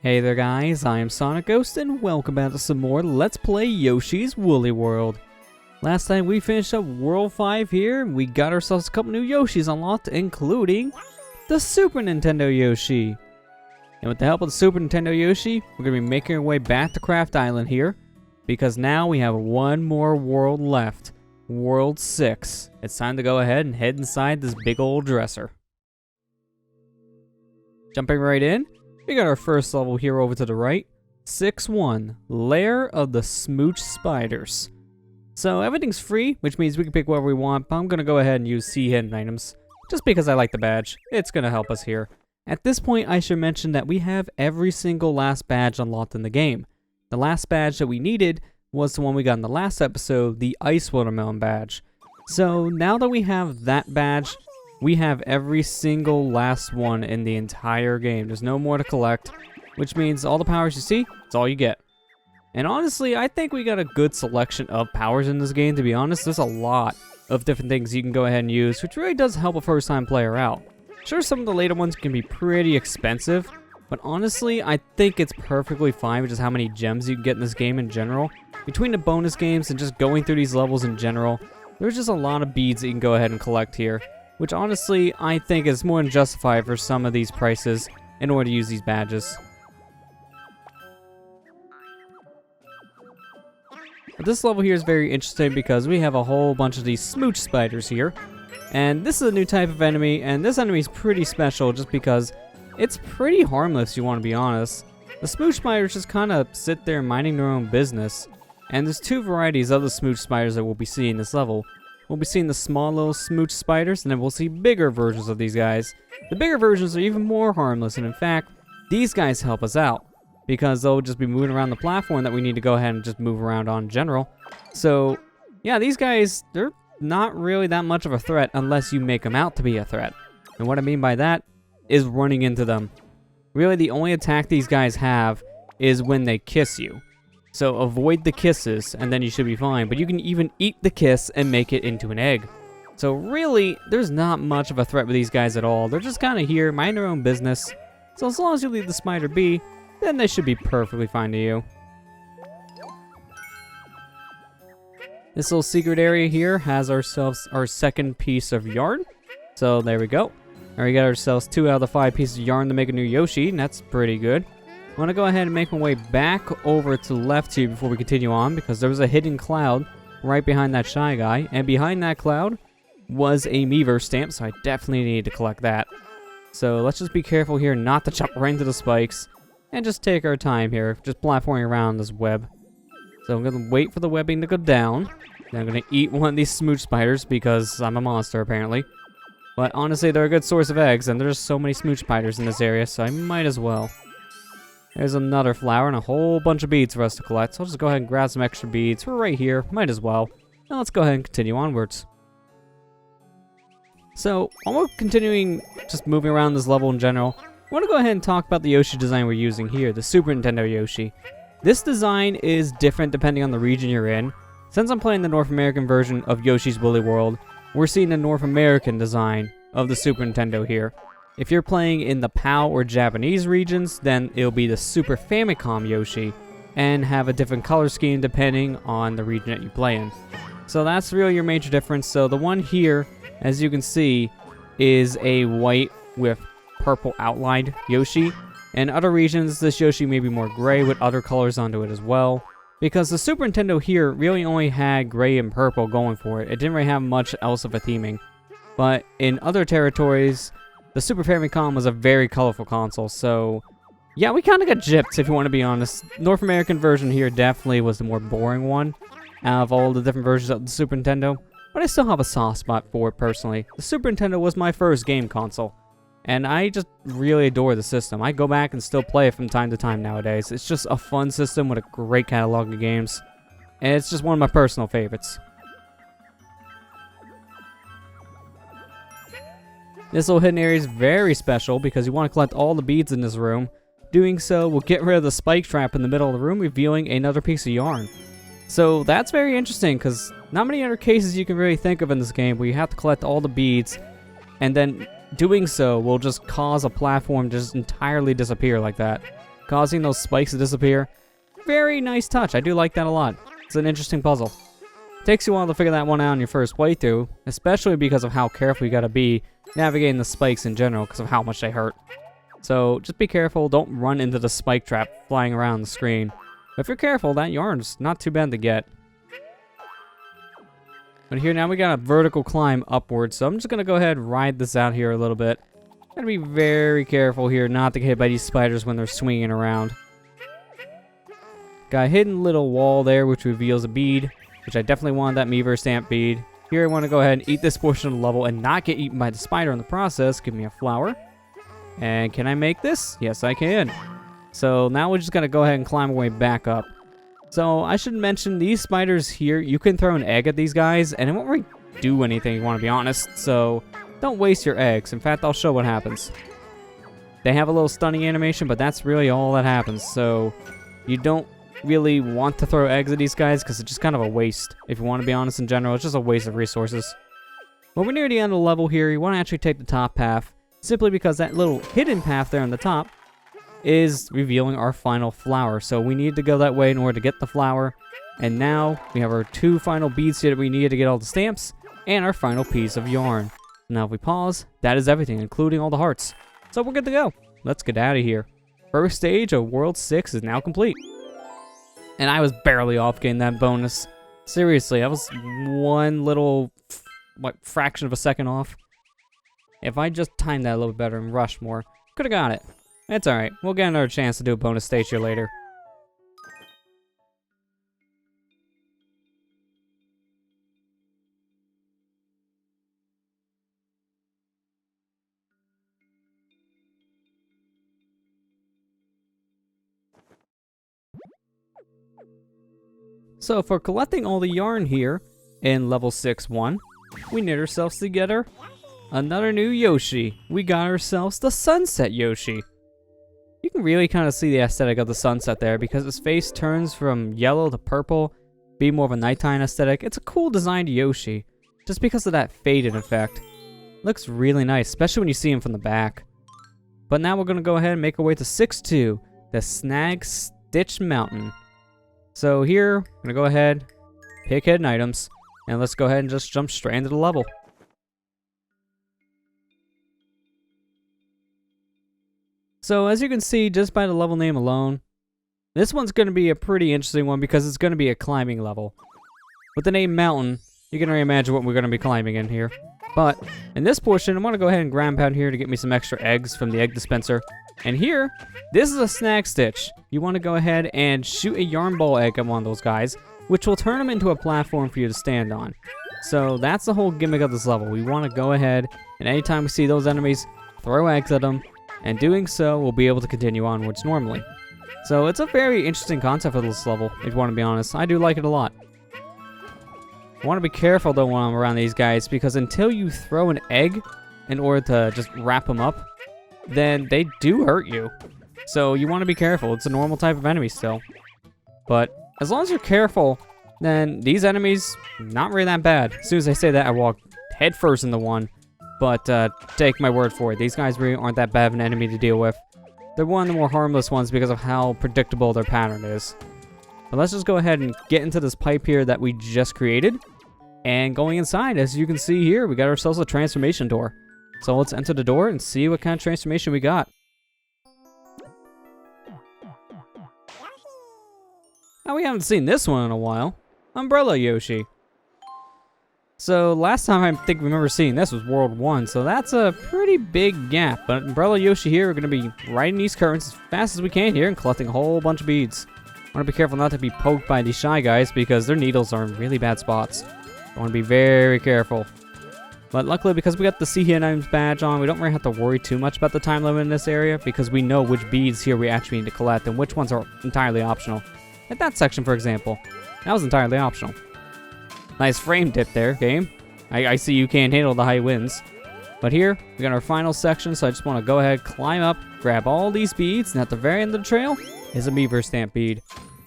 Hey there guys, I am SonicGhost and welcome back to some more Let's Play Yoshi's Woolly World. Last time we finished up World 5 here, and we got ourselves a couple new Yoshis unlocked, including the Super Nintendo Yoshi. And with the help of the Super Nintendo Yoshi, we're going to be making our way back to Craft Island here, because now we have one more world left, World 6. It's time to go ahead and head inside this big old dresser. Jumping right in. We got our first level here over to the right. 6-1, Lair of the Smooch Spiders. So everything's free, which means we can pick whatever we want, but I'm going to go ahead and use C hidden items. Just because I like the badge. It's going to help us here. At this point, I should mention that we have every single last badge unlocked in the game. The last badge that we needed was the one we got in the last episode, the Ice Watermelon badge. So now that we have that badge, we have every single last one in the entire game. There's no more to collect, which means all the powers you see, it's all you get. And honestly, I think we got a good selection of powers in this game, to be honest. There's a lot of different things you can go ahead and use, which really does help a first-time player out. Sure, some of the later ones can be pretty expensive, but honestly, I think it's perfectly fine with just how many gems you can get in this game in general. Between the bonus games and just going through these levels in general, there's just a lot of beads that you can go ahead and collect here, which honestly, I think is more than justified for some of these prices in order to use these badges. But this level here is very interesting because we have a whole bunch of these smooch spiders here. And this is a new type of enemy, and this enemy is pretty special just because it's pretty harmless, you want to be honest. The smooch spiders just kind of sit there minding their own business. And there's two varieties of the smooch spiders that we'll be seeing in this level. We'll be seeing the small little smooch spiders, and then we'll see bigger versions of these guys. The bigger versions are even more harmless, and in fact, these guys help us out, because they'll just be moving around the platform that we need to go ahead and just move around on in general. So, yeah, these guys, they're not really that much of a threat unless you make them out to be a threat. And what I mean by that is running into them. Really, the only attack these guys have is when they kiss you. So avoid the kisses, and then you should be fine. But you can even eat the kiss and make it into an egg. So really, there's not much of a threat with these guys at all. They're just kind of here, mind their own business. So as long as you leave the spider be, then they should be perfectly fine to you. This little secret area here has ourselves our second piece of yarn. So there we go. Alright, we got ourselves 2 out of the 5 pieces of yarn to make a new Yoshi, and that's pretty good. I'm going to go ahead and make my way back over to the left here before we continue on, because there was a hidden cloud right behind that Shy Guy, and behind that cloud was a Meaver stamp, so I definitely need to collect that. So let's just be careful here not to jump right into the spikes, and just take our time here, just platforming around this web. So I'm going to wait for the webbing to go down, then I'm going to eat one of these smooch spiders, because I'm a monster apparently. But honestly, they're a good source of eggs, and there's so many smooch spiders in this area, so I might as well. There's another flower and a whole bunch of beads for us to collect, so I'll just go ahead and grab some extra beads. We're right here, might as well. Now let's go ahead and continue onwards. So, while we're continuing just moving around this level in general, I want to go ahead and talk about the Yoshi design we're using here, the Super Nintendo Yoshi. This design is different depending on the region you're in. Since I'm playing the North American version of Yoshi's Woolly World, we're seeing the North American design of the Super Nintendo here. If you're playing in the PAL or Japanese regions, then it'll be the Super Famicom Yoshi, and have a different color scheme depending on the region that you play in. So that's really your major difference. So the one here, as you can see, is a white with purple outlined Yoshi. In other regions, this Yoshi may be more gray with other colors onto it as well, because the Super Nintendo here really only had gray and purple going for it. It didn't really have much else of a theming. But in other territories, the Super Famicom was a very colorful console, so yeah, we kind of got gypped, if you want to be honest. North American version here definitely was the more boring one out of all the different versions of the Super Nintendo, but I still have a soft spot for it personally. The Super Nintendo was my first game console, and I just really adore the system. I go back and still play it from time to time nowadays. It's just a fun system with a great catalog of games, and it's just one of my personal favorites. This little hidden area is very special because you want to collect all the beads in this room. Doing so will get rid of the spike trap in the middle of the room, revealing another piece of yarn. So that's very interesting because not many other cases you can really think of in this game where you have to collect all the beads, and then doing so will just cause a platform to just entirely disappear like that. causing those spikes to disappear. Very nice touch. I do like that a lot. It's an interesting puzzle. Takes you a while to figure that one out in your first playthrough, especially because of how careful you gotta be navigating the spikes in general because of how much they hurt. So just be careful, don't run into the spike trap flying around the screen. But if you're careful, that yarn's not too bad to get. But here now we got a vertical climb upwards, so I'm just gonna go ahead and ride this out here a little bit. Gotta be very careful here not to get hit by these spiders when they're swinging around. Got a hidden little wall there which reveals a bead, which I definitely wanted that Meaver stamp bead. Here I want to go ahead and eat this portion of the level and not get eaten by the spider in the process. Give me a flower. And can I make this? Yes, I can. So now we're just going to go ahead and climb our way back up. So I should mention these spiders here, you can throw an egg at these guys and it won't really do anything, you want to be honest. So don't waste your eggs. In fact, I'll show what happens. They have a little stunning animation, but that's really all that happens. So you don't really want to throw eggs at these guys because it's just kind of a waste. If you want to be honest in general, it's just a waste of resources. When we're near the end of the level here, you want to actually take the top path, simply because that little hidden path there on the top is revealing our final flower. So we need to go that way in order to get the flower. And now we have our 2 final beads here that we needed to get all the stamps and our final piece of yarn. Now if we pause, that is everything, including all the hearts. So we're good to go. Let's get out of here. First stage of World 6 is now complete. And I was barely off getting that bonus. Seriously, I was one little, fraction of a second off. If I just timed that a little bit better and rushed more, could have got it. It's alright. We'll get another chance to do a bonus stage here later. So for collecting all the yarn here in level 6-1, we knit ourselves together another new Yoshi. We got ourselves the Sunset Yoshi. You can really kind of see the aesthetic of the sunset there because his face turns from yellow to purple, be more of a nighttime aesthetic. It's a cool designed Yoshi, just because of that faded effect. Looks really nice, especially when you see him from the back. But now we're going to go ahead and make our way to 6-2, the Snag-Stitch Mountain. So here, I'm going to go ahead, pick hidden items, and let's go ahead and just jump straight into the level. So as you can see, just by the level name alone, this one's going to be a pretty interesting one because it's going to be a climbing level. With the name Mountain, you can already imagine what we're going to be climbing in here. But in this portion, I want to go ahead and grab down here to get me some extra eggs from the egg dispenser. And here, this is a Snag-Stitch. You want to go ahead and shoot a yarn ball egg at one of those guys, which will turn them into a platform for you to stand on. So that's the whole gimmick of this level. We want to go ahead, and anytime we see those enemies, throw eggs at them, and doing so, we'll be able to continue onwards normally. So it's a very interesting concept for this level, if you want to be honest. I do like it a lot. I want to be careful though when I'm around these guys, because until you throw an egg in order to just wrap them up, then they do hurt you. So you want to be careful. It's a normal type of enemy still. But as long as you're careful, then these enemies, not really that bad. As soon as I say that, I walk headfirst into one. But take my word for it, these guys really aren't that bad of an enemy to deal with. They're one of the more harmless ones because of how predictable their pattern is. But let's just go ahead and get into this pipe here that we just created. And going inside, as you can see here, we got ourselves a transformation door. So let's enter the door and see what kind of transformation we got. Now we haven't seen this one in a while. Umbrella Yoshi. So last time I think we remember seeing this was World 1, so that's a pretty big gap. But Umbrella Yoshi here, we're going to be riding these currents as fast as we can here and collecting a whole bunch of beads. I want to be careful not to be poked by these shy guys because their needles are in really bad spots. I want to be very careful. But luckily, because we got the See Hidden Items badge on, we don't really have to worry too much about the time limit in this area because we know which beads here we actually need to collect and which ones are entirely optional. Like that section, for example. That was entirely optional. Nice frame dip there, game. I see you can't handle the high winds. But here, we got our final section, so I just want to go ahead, climb up, grab all these beads, and at the very end of the trail is a Meaver stamp bead.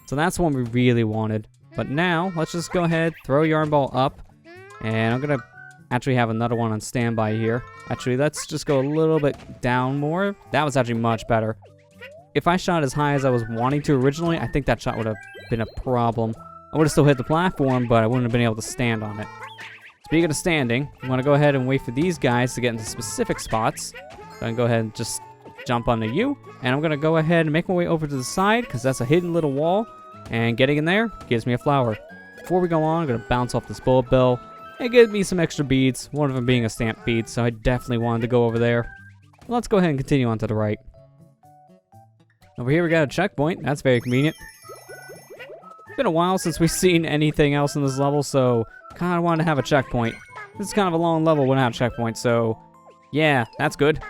So that's the one we really wanted. But now, let's just go ahead, throw Yarn Ball up, and I'm going to actually have another one on standby here. Actually, let's just go a little bit down more. That was actually much better. if I shot as high as I was wanting to originally, I think that shot would have been a problem. I would have still hit the platform, but I wouldn't have been able to stand on it. Speaking of standing, I'm going to go ahead and wait for these guys to get into specific spots. So I'm going to go ahead and just jump onto you. And I'm going to go ahead and make my way over to the side, because that's a hidden little wall. And getting in there gives me a flower. Before we go on, I'm going to bounce off this bullet bill and give me some extra beads, one of them being a stamp bead, so I definitely wanted to go over there. Let's go ahead and continue on to the right. Over here we got a checkpoint. That's very convenient. It's been a while since we've seen anything else in this level, so kind of wanted to have a checkpoint. This is kind of a long level without a checkpoint, so yeah, that's good.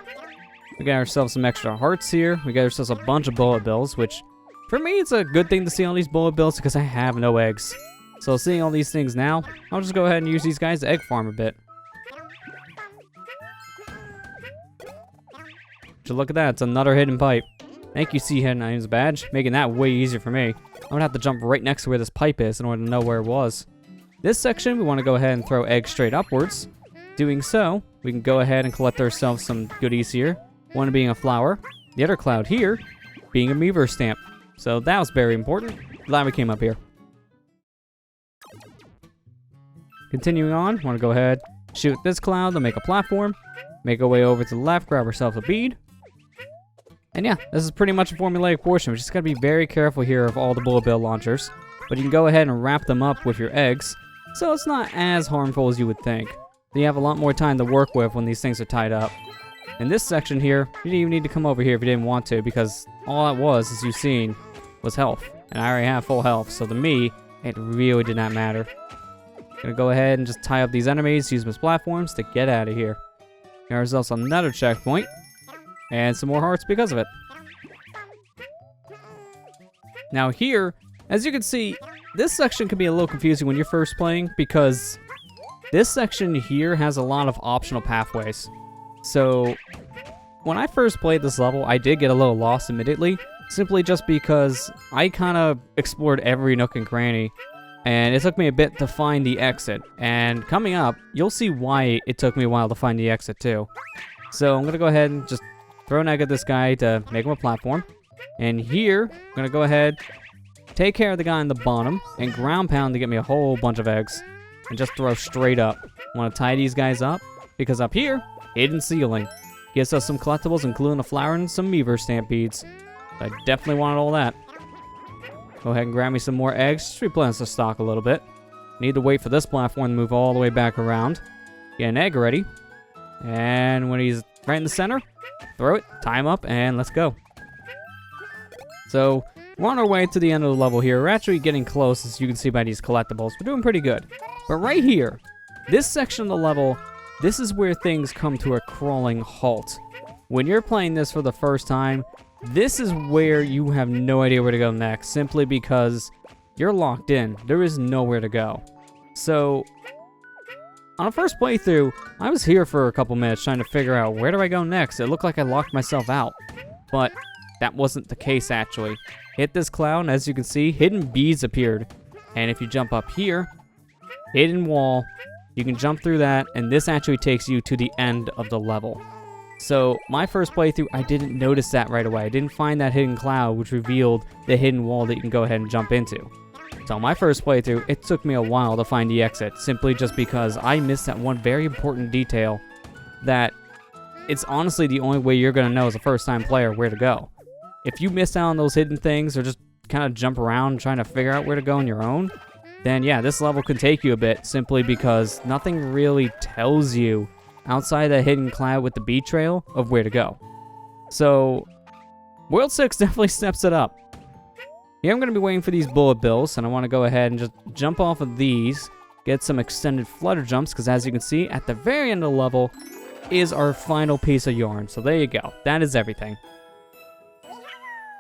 We got ourselves some extra hearts here. We got ourselves a bunch of bullet bills, which for me it's a good thing to see all these bullet bills because I have no eggs. So seeing all these things now, I'll just go ahead and use these guys to egg farm a bit. Just look at that, it's another hidden pipe. Thank you, Sea Hidden Items badge, making that way easier for me. I'm gonna have to jump right next to where this pipe is in order to know where it was. This section, we want to go ahead and throw eggs straight upwards. Doing so, we can go ahead and collect ourselves some goodies here. One being a flower, the other cloud here being a Meaver stamp. So that was very important. Glad we came up here. Continuing on, want to go ahead, shoot this cloud to make a platform. Make our way over to the left, grab ourselves a bead. And yeah, this is pretty much a formulaic portion. We just gotta be very careful here of all the bullet bill launchers. But you can go ahead and wrap them up with your eggs, so it's not as harmful as you would think. You have a lot more time to work with when these things are tied up. In this section here, you didn't even need to come over here if you didn't want to, because all it was, as you've seen, was health. And I already have full health, so to me, it really did not matter. Gonna go ahead and just tie up these enemies, use them as platforms to get out of here. There's also another checkpoint, and some more hearts because of it. Now here, as you can see, this section can be a little confusing when you're first playing, because this section here has a lot of optional pathways. So, when I first played this level, I did get a little lost immediately, simply just because I kind of explored every nook and cranny, and it took me a bit to find the exit. And coming up, you'll see why it took me a while to find the exit too. So I'm going to go ahead and just throw an egg at this guy to make him a platform. And here, I'm going to go ahead, take care of the guy on the bottom, and ground pound to get me a whole bunch of eggs. And just throw straight up. Want to tie these guys up, because up here, hidden ceiling. Gives us some collectibles, including a flower and some Meaver stamp beads. I definitely wanted all that. Go ahead and grab me some more eggs, just replenish the stock a little bit. Need to wait for this platform to move all the way back around. Get an egg ready. And when he's right in the center, throw it, tie him up, and let's go. So, we're on our way to the end of the level here. We're actually getting close, as you can see by these collectibles. We're doing pretty good. But right here, this section of the level, this is where things come to a crawling halt. When you're playing this for the first time, this is where you have no idea where to go next, simply because you're locked in. There is nowhere to go. So, on a first playthrough, I was here for a couple minutes trying to figure out where do I go next. It looked like I locked myself out, but that wasn't the case actually. Hit this cloud, and as you can see, hidden beads appeared. And if you jump up here, hidden wall, you can jump through that, and this actually takes you to the end of the level. So, my first playthrough, I didn't notice that right away. I didn't find that hidden cloud, which revealed the hidden wall that you can go ahead and jump into. So, my first playthrough, it took me a while to find the exit, simply just because I missed that one very important detail that it's honestly the only way you're going to know as a first-time player where to go. If you miss out on those hidden things, or just kind of jump around trying to figure out where to go on your own, then yeah, this level can take you a bit, simply because nothing really tells you outside that hidden cloud with the bead trail of where to go. So, World 6 definitely steps it up. Here I'm going to be waiting for these bullet bills, and I want to go ahead and just jump off of these, get some extended flutter jumps, because as you can see, at the very end of the level is our final piece of yarn. So there you go. That is everything.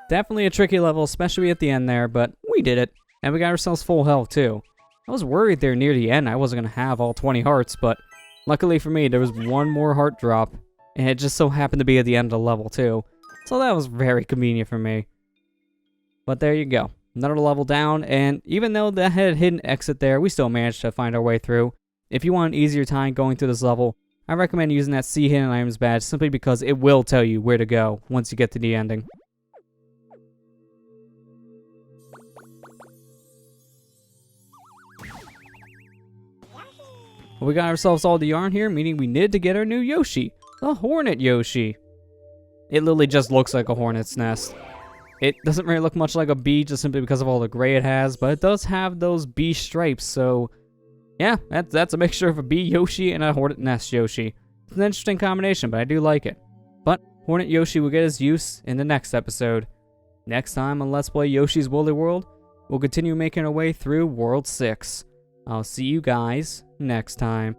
Definitely a tricky level, especially at the end there, but we did it. And we got ourselves full health too. I was worried there near the end I wasn't going to have all 20 hearts, but luckily for me, there was one more heart drop, and it just so happened to be at the end of the level too. So that was very convenient for me. But there you go. Another level down, and even though that had a hidden exit there, we still managed to find our way through. If you want an easier time going through this level, I recommend using that Sea Hidden Items badge simply because it will tell you where to go once you get to the ending. Well, we got ourselves all the yarn here, meaning we need to get our new Yoshi, the Hornet Yoshi. It literally just looks like a hornet's nest. It doesn't really look much like a bee just simply because of all the gray it has, but it does have those bee stripes, so yeah, that's a mixture of a bee Yoshi and a hornet nest Yoshi. It's an interesting combination, but I do like it. But Hornet Yoshi will get his use in the next episode. Next time on Let's Play Yoshi's Woolly World, we'll continue making our way through World 6. I'll see you guys next time.